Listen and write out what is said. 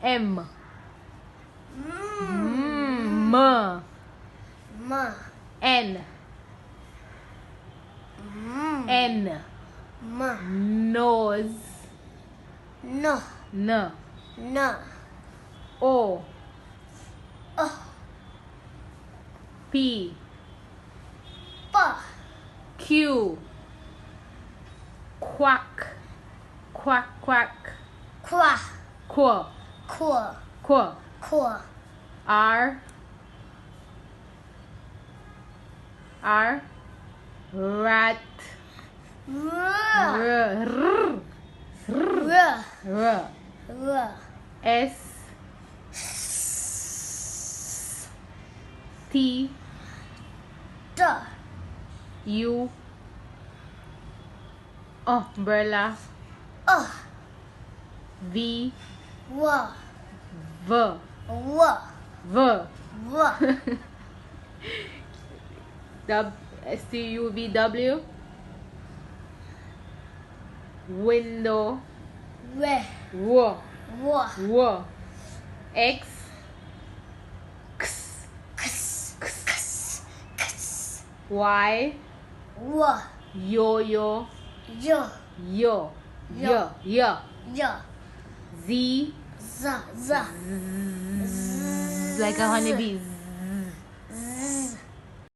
M. M. N. N. Nose. N. O. P. Q. Quack. Quack, quack. Qu. R. Rat. R. S. T. U. Umbrella. V. V. STUVW. Window. W. X. Y. Yo. Z. Like a honeybee.